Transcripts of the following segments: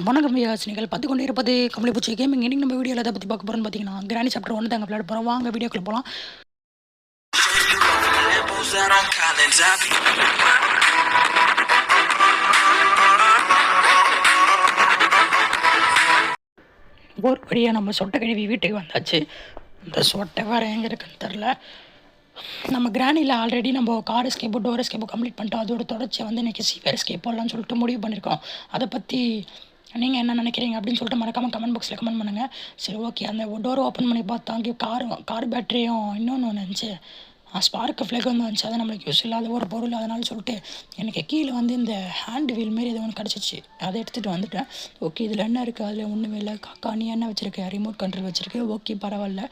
வணக்கம் வியாசினிகள் பார்த்து கொண்டு இருப்பது கமலிப்பூச்சி கேமிங். இன்னைக்கு நம்ம வீடியோவில் எதை பற்றி பார்க்க போகிறோம்னு பார்த்தீங்கன்னா கிராணி சாப்டர் 1 தாங்க விளையாட போகிறோம். வாங்க வீடியோக்குள்ள போகலாம். ஒரு வழியாக நம்ம சொட்டை கழுவி வீட்டுக்கு வந்தாச்சு. இந்த சொட்டை வேறு எங்கே இருக்குன்னு தெரில. நம்ம கிராணியில் ஆல்ரெடி நம்ம கார் எஸ்கேப்போ டோர் எஸ்கேப்போ கம்ப்ளீட் பண்ணிட்டோம். அதோட தொடர்ச்சி வந்து இன்றைக்கி சீவர் எஸ்கேப் போடலான்னு சொல்லிட்டு முடிவு பண்ணியிருக்கோம். அதை பற்றி நீங்கள் என்ன நினைக்கிறீங்க அப்படின்னு சொல்லிட்டு மறக்காமல் கமெண்ட் பாக்ஸில் கமெண்ட் பண்ணுங்கள். சரி, ஓகே. அந்த டோர் ஓப்பன் பண்ணி பார்த்தா அங்கே கார் பேட்டரியும் இன்னொன்று இருந்துச்சு, ஸ்பார்க்கு ஃப்ளேக் வந்து வந்துச்சு. அதை நம்மளுக்கு யூஸ் இல்லாத ஒரு பொருள். அதனால சொல்லிட்டு எனக்கு கீழே வந்து இந்த ஹேண்ட் வீல் மாரி எது ஒன்று கிடச்சிச்சு. அதை எடுத்துகிட்டு வந்துட்டேன். ஓகே, இதில் என்ன இருக்குது? அதில் ஒன்றுமே இல்லை. காக்கா நீ என்ன வச்சுருக்கேன்? ரிமோட் கண்ட்ரோல் வச்சுருக்கு. ஓகே, பரவாயில்ல.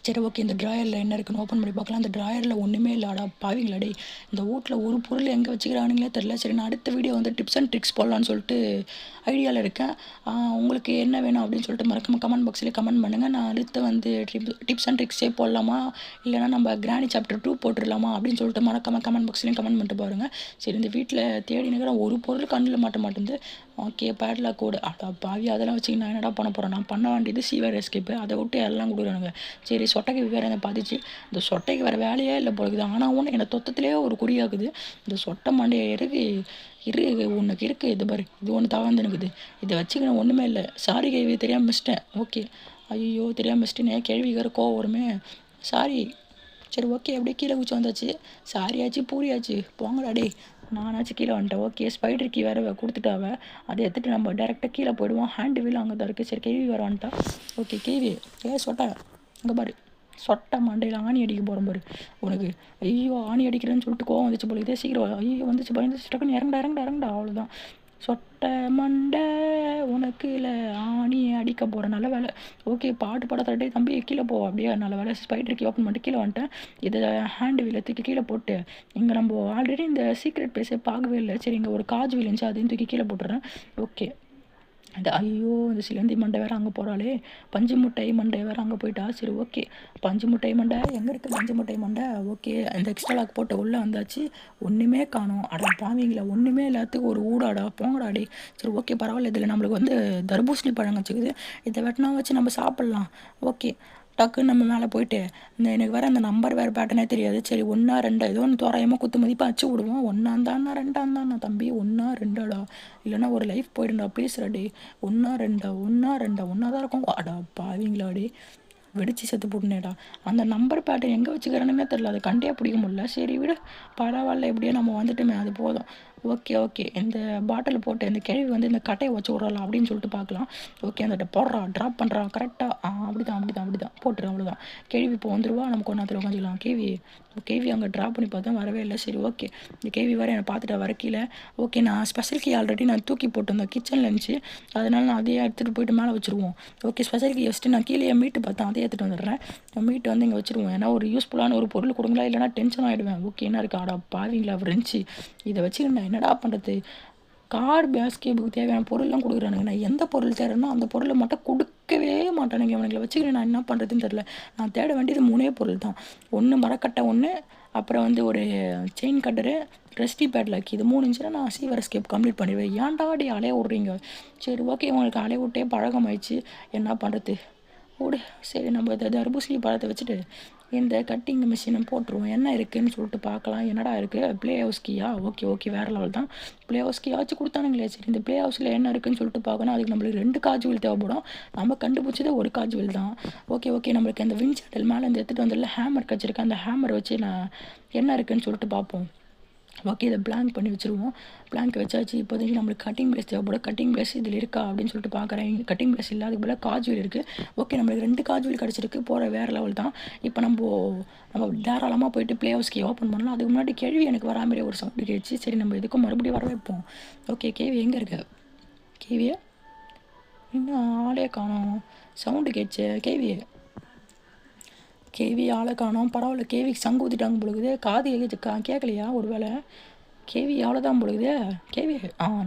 சரி, ஓகே. இந்த ட்ராயரில் என்ன இருக்குன்னு ஓப்பன் பண்ணி பார்க்கலாம். அந்த ட்ராயரில் ஒன்றுமே இல்லைடா பாவிங்களாடே. இந்த வீட்டில் ஒரு பொருள் எங்கே வச்சுக்கிறானுங்களே தெரில. சரி, நான் அடுத்த வீடியோ வந்து டிப்ஸ் அண்ட் ட்ரிக்ஸ் போடலான்னு சொல்லிட்டு ஐடியாவில் இருக்கேன். உங்களுக்கு என்ன வேணும் அப்படின்னு சொல்லிட்டு மறக்காம கமெண்ட் பாக்ஸ்லேயே கமெண்ட் பண்ணுங்கள். நான் அடுத்து வந்து டிப்ஸ் அண்ட் ட்ரிக்ஸே போடலாமா, இல்லைனா நம்ம கிராணி சாப்டர் 2 போட்டுடலாமா அப்படின்னு சொல்லிட்டு மறக்காம கமெண்ட் பாக்ஸ்லேயும் கமெண்ட் பண்ணிட்டு பாருங்கள். சரி, இந்த வீட்டில் தேடி நிற்கிற ஒரு பொருள் கண்ணில் மாட்ட மாட்டேங்குது. ஓகே, பேட்லாக் கோடு. பாவி, அதெல்லாம் வச்சு நான் என்னடா பண்ண போகிறேன்? நான் பண்ண வேண்டியது சீவர் எஸ்கேப்பு. அதை விட்டு எல்லாம் கொடுக்குறானுங்க. சரி, சொட்டைக்கு வேறு என்ன பாதிச்சு. இந்த சொட்டைக்கு வேறு வேலையே இல்லை போகுது. ஆனால் ஒன்று என்னை தொத்தத்திலே ஒரு குறியாக்குது. இந்த சொட்டை மண்டையை உனக்கு இருக்குது. இது பாரு, இது ஒன்று தவந்து இருக்குது. இதை வச்சுக்கணும் ஒன்றுமே இல்லை. சாரி கேள்வி தெரியாமல் மிச்சிட்டேன். ஓகே, ஐயோ தெரியாமல் மிச்சிட்டேனே. கேள்விக்கார கோவம் வருமே. சாரி. சரி, ஓகே. அப்படியே கீழே குச்சி வந்தாச்சு. சாரியாச்சு பூரியாச்சு. போங்கடா டே. நானாச்சும் கீழே வந்துட்டேன். ஓகே, ஸ்பைடர் கீ வேறு கொடுத்துட்டாவ. அதை எடுத்துகிட்டு நம்ம டேரெக்டாக கீழே போயிடுவோம். ஹேண்டு வீல் அங்கே தான் இருக்குது. சரி, கேள்வி வேறு வந்துட்டா. ஓகே, கேள்வி சொட்டை அங்கே பாரு. சொட்டை மண்டையில் ஆணி அடிக்க போகிறோம் பாரு உனக்கு. ஐயோ, ஆணி அடிக்கிறேன்னு சொல்லிட்டு கோவம் வந்துச்சு போல. இதே சீக்கிரம் ஐயோ வந்துச்சு, பயந்துச்சு. டக்குன்னு இறங்கடா. அவ்வளோதான். சொட்டை மண்டை உனக்கு இல்லை ஆணி அடிக்க போகிறேன். நல்ல வேலை. ஓகே, பாட்டு பாட தட்டே தம்பி கீழே போ. அப்படியே நல்ல வேலை. ஸ்பைடருக்கு ஓப்பன் பண்ணிட்டு கீழே வந்துட்டேன். இதை ஹேண்டு வீலை தூக்கி கீழே போட்டு இங்கே நம்ம ஆல்ரெடி இந்த சீக்ரெட் பிளேஸே பார்க்கவே இல்லை. சரி, இங்கே ஒரு காஜ் வீல் இருந்துச்சு, அதையும் தூக்கி கீழே போட்டுறேன். ஓகே. இந்த ஐயோ, இந்த சிலந்தி மண்டை வேறு அங்கே போகிறாளே. பஞ்சு முட்டை மண்டை வேறு அங்கே போயிட்டா. சரி, ஓகே. பஞ்சு முட்டை மண்டை எங்கே இருக்குது? பஞ்சு முட்டை மண்டை. ஓகே, இந்த எக்ஸ்ட்ரா லாக் போட்டு உள்ளே வந்தாச்சு. ஒன்றுமே காணும். அடா பாவீங்களா, ஒன்றுமே எல்லாத்துக்கும் ஒரு ஊடாடா. போங்கடாடி. சரி, ஓகே, பரவாயில்ல. இதில் நம்மளுக்கு வந்து தர்பூசணி பழம் வச்சுக்குது. இதை வெட்டினா வச்சு நம்ம சாப்பிட்லாம். ஓகே, டக்குன்னு நம்ம மேலே போயிட்டு எனக்கு வேறு அந்த நம்பர் வேறு பேட்டர்னே தெரியாது. சரி, 1 2 ஏதோ ஒன்று தோராயமாக குத்து மதிப்பாக அச்சு விடுவோம். 1 தானா 2 தானா தம்பி? 1 2டா, இல்லைனா ஒரு லைஃப் போயிடுண்டா ப்ளீஸ் ரெடி. 1 2 1 தான் இருக்கும். அடா பாவீங்களாடி, வெடிச்சு செத்து போட்டுனேடா. அந்த நம்பர் பேட்டர்ன் எங்கே வச்சுக்கிறேன்னு தெரில. அதை கண்டே பிடிக்க முடியல. சரி விடு, பரவாயில்ல. எப்படியோ நம்ம வந்துட்டுமே, அது போதும். ஓகே. இந்த பாட்டில் போட்டு இந்த கேள்வி வந்து இந்த கட்டையை வச்சு விட்றலாம் அப்படின்னு சொல்லிட்டு பார்க்கலாம். ஓகே, அந்த போடுறா, ட்ராப் பண்ணுறா கரெக்டாக. அப்படிதான் போட்டுரு. அவ்வளோதான். கேள்வி இப்போ வந்துடுவா. நமக்கு ஒன்றாத்தில் உட்காந்துக்கலாம். கேவி அங்கே ட்ராப் பண்ணி பார்த்தா வரவே இல்லை. சரி, ஓகே. இந்த கேவி வேறு என்னை பார்த்துட்டா வர கீழே. ஓகே, நான் ஸ்பெஷல் கீ ஆல்ரெடி நான் தூக்கி போட்டிருந்தேன் கிச்சனில் இருந்துச்சு. அதனால நான் அதையே எடுத்துகிட்டு போயிட்டு மேலே வச்சுருவோம். ஓகே, ஸ்பெஷல் கீ வச்சுட்டு நான் கீழே மீட்டு பார்த்தேன், அதையே எடுத்துகிட்டு வந்துடுறேன். மீட்டு வந்து இங்கே வச்சுருவோம். ஏன்னா ஒரு யூஸ்ஃபுல்லான ஒரு பொருள் கொடுங்களா, இல்லைனா டென்ஷன் ஆகிடுவேன். ஓகே, என்ன இருக்குது? ஆடா பாவீங்களா இருந்துச்சு. இதை வச்சு நான் என்னடா பண்ணுறது? கார் பேஸ்கேப்புக்கு தேவையான பொருள்லாம் கொடுக்குறானுங்க. நான் எந்த பொருள் தேடுறேன்னா அந்த பொருளை மட்டும் கொடுக்கவே மாட்டானுங்க. அவனுங்களை வச்சுக்கிறேன். நான் என்ன பண்ணுறதுன்னு தெரில. நான் தேட வேண்டியது 3 பொருள் தான். ஒன்று மரக்கட்டை, ஒன்று அப்புறம் வந்து ஒரு செயின் கட்டரு, ரெஸ்டி பேட்லாக். இது 3 இருந்துச்சுன்னா நான் சீவர் எஸ்கேப் கம்ப்ளீட் பண்ணிடுவேன். ஏன்டா அடி அலைய விட்றீங்க? சரி, ஓகே. உங்களுக்கு அலைய விட்டே பழகம் ஆயிடுச்சு. என்ன பண்ணுறது? விடு. சரி, நம்ம இதை தர்பூசணி பழத்தை வச்சுட்டு இந்த கட்டிங் மிஷினை போட்டுருவோம். என்ன இருக்குதுன்னு சொல்லிட்டு பார்க்கலாம். என்னடா இருக்குது? ப்ளே ஹவுஸ் கீயா? ஓகே, வேறு லெவல் தான். ப்ளே ஹவுஸ் கீ வச்சு கொடுத்தானுங்களே. சரி, இந்த ப்ளே ஹவுஸில் என்ன இருக்குதுன்னு சொல்லிட்டு பார்க்கணும். அதுக்கு நம்மளுக்கு 2 காஜ் வீல் தேவைப்படும். நம்ம கண்டுபிடிச்சது ஒரு காஜ் வீல் தான். ஓகே. நம்மளுக்கு அந்த விண்ட் ஷட்டில் மேலே இந்த எடுத்துகிட்டு வந்துடல ஹேமர் கச்சிருக்கேன். அந்த ஹேமர் வச்சு நான் என்ன இருக்குதுன்னு சொல்லிட்டு பார்ப்போம். ஓகே, இதை பிளாங்க் பண்ணி வச்சுருவோம். பிளாங்க் வச்சாச்சு. இப்போதைக்கு நம்மளுக்கு கட்டிங் பிளேஸ் தேவைப்படும். கட்டிங் பிளேஸ் இதில் இருக்கா அப்படின்னு சொல்லிட்டு பார்க்குறேன். கட்டிங் பிளேஸ் இல்லை, அதுக்கு பதிலாக காஜ் வீல் இருக்குது. ஓகே, நம்மளுக்கு 2 காஜ் வீல் கிடச்சிருக்கு. போகிற வேறு லெவல் தான். இப்போ நம்ம தாராளமாக போயிட்டு ப்ளே ஹவுஸ்க்கு ஓப்பன் பண்ணலாம். அதுக்கு முன்னாடி கேள்வி எனக்கு வராமலே ஒரு சவுண்டு கேட்ச்சு. சரி, நம்ம இதுக்கும் மறுபடியும் வர வைப்போம். ஓகே, கேள்வி எங்கே இருக்கு? கேவியை இன்னும் ஆளே காணோம். Sound catch. கேவி ஆளை காணோம். பரவாயில்ல, கேவிக்கு சங்கு ஊற்றிட்டாங்க பொழுது. காது கேட்கலையா ஒரு வேளை? கேவி அவ்வளோதான் பொழுது. கேவி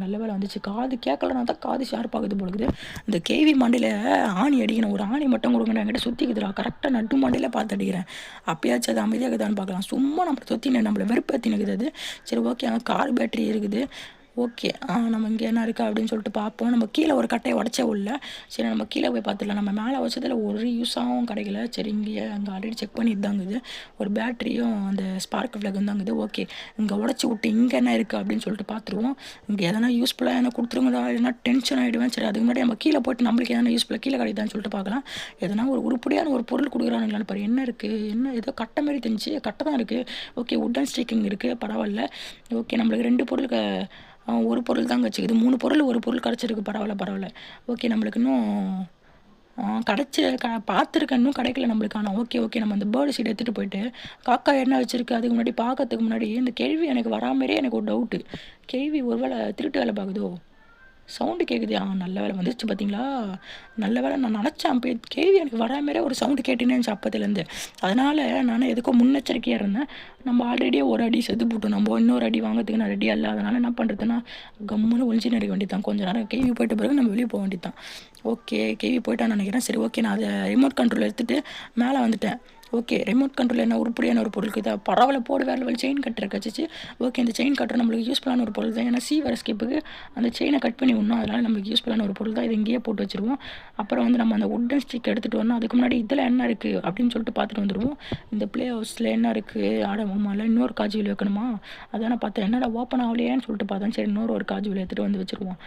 நல்ல வேலை வந்துச்சு. காது கேட்கலனா தான் காது ஷார்ப்பாகுது பொழுது. இந்த கேவி மண்டையில் ஆணி அடிக்கணும். ஒரு ஆணி மட்டும் கொடுங்க. என்கிட்ட சுற்றிக்குதுடா. கரெக்டாக நட்டு மண்டையில் பார்த்து அடிக்கிறேன். அப்பயாச்சும் அது அமைதியாகுதான்னு பார்க்கலாம். சும்மா நம்மளை நம்மளை வெறுப்பேற்றினுக்குது அது. சரி, ஓகே. அங்கே கார் பேட்டரி இருக்குது. ஓகே. நம்ம இங்கே என்ன இருக்கா அப்படின்னு சொல்லிட்டு பார்ப்போம். நம்ம கீழே ஒரு கட்டைய உடைச்சே உள்ள. சரி நம்ம கீழே போய் பார்த்துடலாம். நம்ம மேலே வச்சதில் ஒரு யூஸாகவும் கிடைக்கல. சரி இங்கேயே அங்கே ஆல்ரெடி செக் பண்ணிட்டு தாங்குது. ஒரு பேட்டரியும் அந்த ஸ்பார்க் ஃப்ளக்கும் தாங்குது. ஓகே இங்கே உடச்சி விட்டு இங்கே என்ன இருக்குது அப்படின்னு சொல்லிட்டு பார்த்துருவோம். இங்கே எதனா யூஸ்ஃபுல்லாக என்ன கொடுத்துருங்கடா, இல்லைனா டென்ஷன் ஆகிடுவேன். சரி அதுக்கு முன்னாடி நம்ம கீழே போய்ட்டு நம்மளுக்கு எதனா யூஸ்ஃபுல்லாக கீழே கிடைக்குதான்னு சொல்லிட்டு பார்க்கலாம். எதனா ஒரு உருப்படியான ஒரு பொருள் கொடுக்குறானுங்களான்னு பாரு. என்ன இருக்குது, என்ன ஏதோ கட்டை மாரி தெரிஞ்சு கட்டை தான் இருக்குது. ஓகே உட்டன் ஸ்டிக்கிங் இருக்குது, பரவாயில்ல. ஓகே நம்மளுக்கு 2 பொருளுக்கு ஒரு பொருள் தான் கிடச்சிக்குது. 3 பொருள் ஒரு பொருள் கிடச்சிருக்கு. பரவாயில்ல. ஓகே நம்மளுக்கு இன்னும் பார்த்துருக்கேன், இன்னும் கிடைக்கல நம்மளுக்கு. ஆனால் ஓகே நம்ம அந்த பேர்டு சீட் எடுத்துகிட்டு போயிட்டு காக்கா என்ன வச்சுருக்கு அதுக்கு முன்னாடி பார்க்கறதுக்கு முன்னாடி இந்த கேள்வி எனக்கு வராமலே எனக்கு ஒரு டவுட்டு. கேள்வி ஒரு வேளை திருட்டு வேலை பார்க்குதோ? சவுண்டு கேட்குது. நல்ல வேலை வந்துருச்சு பார்த்தீங்களா? நல்ல வேலை நான் நினச்சேன். அப்போ கேள்வி எனக்கு வராமலே ஒரு சவுண்டு கேட்டுனே இருந்துச்சு அப்போத்துலேருந்து. அதனால் நான் எதுக்கோ முன்னெச்சரிக்கையாக இருந்தேன். நம்ம ஆல்ரெடியே ஒரு அடி செத்து போட்டோம். நம்ம இன்னொரு அடி வாங்கிறதுக்கு நான் ரெடியாக இல்லை. அதனால் என்ன பண்ணுறதுன்னா கம்முன்னு ஒழிஞ்சின்னு இருக்க வேண்டியது தான். கொஞ்சம் நேரம் கேள்வி போயிட்ட பிறகு நம்ம வெளியே போக வேண்டியது தான். ஓகே கேள்வி போயிட்டான்னு நினைக்கிறேன். சரி ஓகே நான் அதை ரிமோட் கண்ட்ரோல் எடுத்துகிட்டு மேலே வந்துட்டேன். ஓகே ரிமோட் கண்ட்ரோல் என்ன உருப்படியான ஒரு பொருளுக்கு இதை பரவாயில்ல போடு வேறு லெவல் செயின் கட்டர் கிடச்சிச்சு. ஓகே இந்த செயின் கட்டர் நம்மளுக்கு யூஸ்ஃபுல்லான ஒரு பொருள் தான். ஏன்னா சீவர் எஸ்கேப்புக்கு அந்த செயினை கட் பண்ணி விடணும். அதனால் நம்மளுக்கு யூஸ்ஃபுல்லான ஒரு பொருள் தான். இது இங்கேயே போட்டு வச்சுருவோம். அப்புறம் வந்து நம்ம அந்த உட்டன் ஸ்டிக் எடுத்துகிட்டு வரணும். அதுக்கு முன்னாடி இதில் என்ன இருக்குது அப்படின்னு சொல்லிட்டு பார்த்துட்டு வந்துடுவோம். இந்த ப்ளே ஹவுஸில் என்ன இருக்குது, ஆடமாவில் இன்னொரு காஜுவில் வைக்கணுமா? அதான் நான் பார்த்தேன். என்னடா ஓப்பன் ஆகலையேன்னு சொல்லிட்டு பார்த்தேன். சரி ஒரு காஜுவில் எடுத்துகிட்டு வந்து வச்சுருவோம்.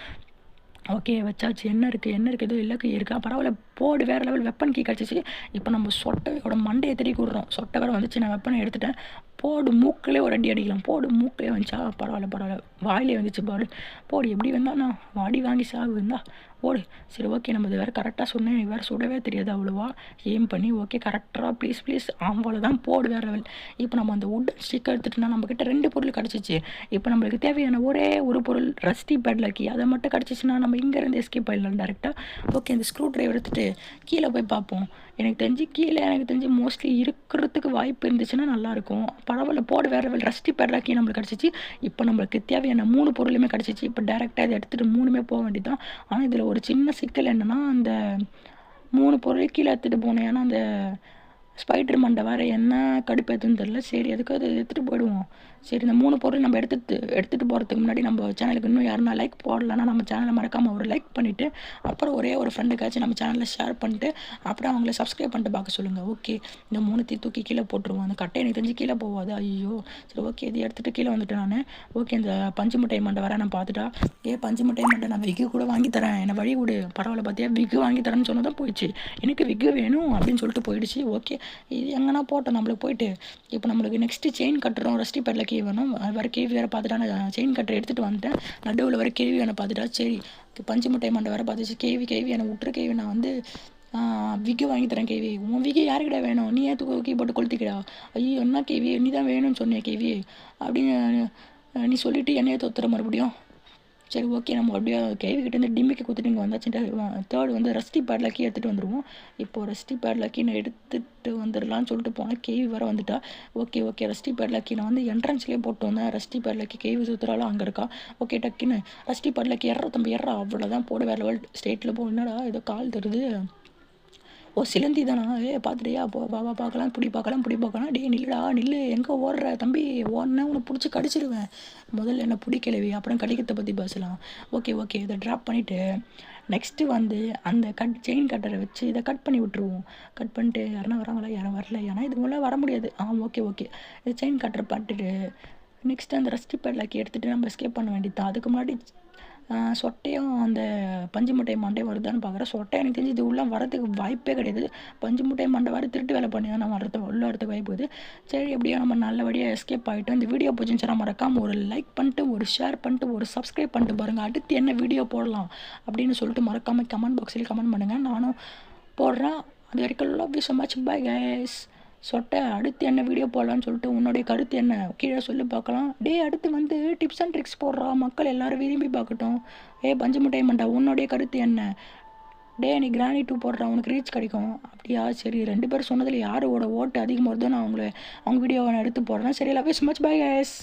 ஓகே வச்சாச்சு. என்ன இருக்குது எதுவும் இல்லைக்கு இருக்கா? பரவாயில்ல போடு வேறு லெவல் வெப்பன் கீ கிடச்சிச்சு. இப்போ நம்ம சொட்டையோட மண்டையை திருக்கி விட்றோம். சொட்டை வேறு வந்துச்சு. நான் வெப்பனை எடுத்துட்டேன். போடு மூக்கிலே ஒரு அடி அடிக்கலாம். போடு மூக்கிலே வந்துச்சா? பரவாயில்ல வாயிலே வந்துச்சு பாரு. போடு எப்படி வந்தாண்ணா வாடி வாங்கி சாகு வந்தா ஓடு. சரி ஓகே நம்ம இது வேறு கரெக்டாக சொன்னேன். வேறு சுடவே தெரியாது அவ்வளோவா. எய்ம் பண்ணி ஓகே கரெக்டாக ப்ளீஸ் அவ்வளோதான். போடு வேறு லெவல். இப்போ நம்ம அந்த உட் ஸ்டிக் எடுத்துட்டோம்னா நம்மக்கிட்ட 2 பொருள் கிடச்சிச்சு. இப்போ நம்மளுக்கு தேவையான ஒரே ஒரு பொருள் ரஸ்டி பேட்லக்கி. அதை மட்டும் கிடச்சிச்சின்னா நம்ம இங்கேருந்து எஸ்கேப் ஆகிடலாம் டேரெக்டாக. ஓகே இந்த ஸ்க்ரூ ட்ரைவர் எடுத்துகிட்டு கீழே போய் பார்ப்போம். எனக்கு தெரிஞ்சு மோஸ்ட்லி இருக்கிறதுக்கு வாய்ப்பு இருந்துச்சுன்னா நல்லாயிருக்கும். பரவாயில்ல போடு வேறு லெவல். ரஸ்டி பேட்லாக்கி நம்மளுக்கு கிடச்சிச்சு. இப்போ நம்மளுக்கு தேவையான 3 பொருளுமே கிடச்சிச்சு. இப்போ டேரெக்டாக இதை எடுத்துகிட்டு 3மே போக வேண்டியது தான். ஆனால் இதில் ஒரு சின்ன சிக்கல் என்னென்னா அந்த 3 பொருள் கீழே எடுத்துகிட்டு போனேன். ஏன்னா அந்த ஸ்பைடர் மண்டை வேறு என்ன கடுப்பேற்றுன்னு தெரில. சரி அதுக்கு அது எடுத்துகிட்டு போயிடுவோம். சரி இந்த 3 பொருள் நம்ம எடுத்துகிட்டு போகிறதுக்கு முன்னாடி நம்ம சேனலுக்கு இன்னும் யாருன்னா லைக் போடலன்னா நம்ம சேனலை மறக்காமல் ஒரு லைக் பண்ணிவிட்டு அப்புறம் ஒரே ஒரு ஃப்ரெண்டுக்காச்சும் நம்ம சேனலில் ஷேர் பண்ணிட்டு அப்புறம் அவங்கள சப்ஸ்கிரைப் பண்ணிட்டு பார்க்க சொல்லுங்கள். ஓகே இந்த 3 தூக்கி கீழே போட்டுருவோம். அந்த கட்டை எனக்கு தெரிஞ்சு கீழே போகாது. ஐயோ சரி ஓகே இது எடுத்துகிட்டு கீழே வந்துட்டேன் நான். ஓகே இந்த பஞ்சு மிட்டாய் மண்டை வேறு நான் பார்த்துட்டா. பஞ்சு மிட்டாய் மண்டை நான் விக்கு கூட வாங்கி தரேன், என்னை வழி விடு. பரவாயில்ல பார்த்தியா விக்கு வாங்கி தரேன்னு சொன்னதான் போயிடுச்சு. எனக்கு விக்கு வேணும் அப்படின்னு சொல்லிட்டு போயிடுச்சு. ஓகே இது எங்கன்னா போட்டோம் நம்மளுக்கு போயிட்டு. இப்போ நம்மளுக்கு நெக்ஸ்ட்டு செயின் கட்டுறோம். ரஸ்டி பேட்டில் கேவி வேணும். வேறு கேவி வேறு பார்த்துட்டா. நான் செயின் கட்டரை எடுத்துகிட்டு வந்துட்டேன். நடுவில் வேறு கேவி வேணை பார்த்துட்டா. சரி பஞ்சு மிட்டாய் மண்டை வேறு பார்த்துச்சு. கேவி என்னை விட்டுரு கேவி. நான் வந்து விக்கு வாங்கி தரேன் கேவி. உன் விக்கு யாருக்கிட்ட வேணும்? நீ ஏன் தூக்கி போட்டு கொளுத்திக்கிடா. ஐயோ என்ன கேவி நீ தான் வேணும்னு சொன்னியா கேவி அப்படின்னு நீ சொல்லிவிட்டு என்னையே தொத்துற மறுபடியும். சரி ஓகே நம்ம அப்படியே கேவிக்கிட்டேருந்து டிம்மிக்கு கொடுத்துட்டு இங்கே வந்தாச்சுட்டு தேர்ட் வந்து ரஸ்டி பேட்லாக்கி எடுத்துகிட்டு வந்துடுவோம். இப்போது ரஸ்டி பேட்லாக்கி நான் எடுத்துகிட்டு வந்துடலான்னு சொல்லிட்டு போனேன். கேவி வர வந்துட்டா. ஓகே ரஸ்டி பேட்லாக்கி நான் வந்து என்ட்ரன்ஸ்லேயே போட்டு வந்தேன். ரஸ்டி பேட்லாக்கி கேவி சுற்றுறாலும் அங்கே இருக்கா. ஓகே டக்குன்னு ரஸ்டி பேட்லாக்கி தம்பி அவ்வளோதான் போட வேறு லெவல் ஸ்டேட்டில் போ. என்னடா ஏதோ கால் தருது. சிலந்தி தானா? பார்த்துட்டியா? வா பார்க்கலாம் புடி பார்க்கலாம். டே நில்லு எங்கே ஓடுற தம்பி? ஓடனே உனக்கு பிடிச்சி கடிச்சிடுவேன். முதல்ல என்ன பிடிக்கலவி அப்புறம் கடிக்கிறத பற்றி பேசலாம். ஓகே இதை ட்ராப் பண்ணிவிட்டு நெக்ஸ்ட்டு வந்து அந்த செயின் கட்டரை வச்சு இதை கட் பண்ணி விட்ருவோம். கட் பண்ணிட்டு யாருன்னா வராங்களா? யாரும் வரல. ஏன்னா இது மூலம் வர முடியாது. ஓகே இது செயின் கட்டரை பட்டுட்டு நெக்ஸ்ட்டு அந்த ரஸ்டி பேட்லாக்கி எடுத்துகிட்டு நம்ம எஸ்கேப் பண்ண வேண்டியது தான். அதுக்கு முன்னாடி சொட்டையும் அந்த பஞ்சு முட்டை மண்டையும் வருதான்னு பார்க்குறேன். சொட்டை எனக்கு தெரிஞ்சு இது உள்ளே வரதுக்கு வாய்ப்பே கிடையாது. பஞ்சு முட்டை மண்டை வர திருட்டு வேலை பண்ணி தான் நம்ம வரதுக்கு வாய்ப்பு இருக்குது. சரி எப்படியோ நம்ம நல்லபடியாக எஸ்கேப் ஆகிட்டோம். இந்த வீடியோ பிடிச்சிருந்துச்சுன்னா மறக்காமல் ஒரு லைக் பண்ணிட்டு ஒரு ஷேர் பண்ணிட்டு ஒரு சப்ஸ்கிரைப் பண்ணிட்டு பாருங்கள். அடுத்து என்ன வீடியோ போடலாம் அப்படின்னு சொல்லிட்டு மறக்காமல் கமெண்ட் பாக்ஸில் கமெண்ட் பண்ணுங்கள். நானும் போடுறேன். அது வரைக்கும் love you so much. Bye guys. சொட்டை அடுத்து என்ன வீடியோ போடலான்னு சொல்லிட்டு உன்னுடைய கருத்து என்ன கீழே சொல்லி பார்க்கலாம். அடுத்து வந்து டிப்ஸ் அண்ட் ட்ரிக்ஸ் போடுறா, மக்கள் எல்லோரும் விரும்பி பார்க்கட்டும். பஞ்சு முட்டையை மண்டா உன்னுடைய கருத்து என்ன? நீ கிராணி 2 போடுறா உனக்கு ரீச் கிடைக்கும். அப்படியா? சரி 2 பேர் சொன்னதில் யாரோட ஓட்டு அதிகமாக வருதோ நான் அவங்க வீடியோவை நான் எடுத்து போடுறேன். சரி love you so much. Bye guys.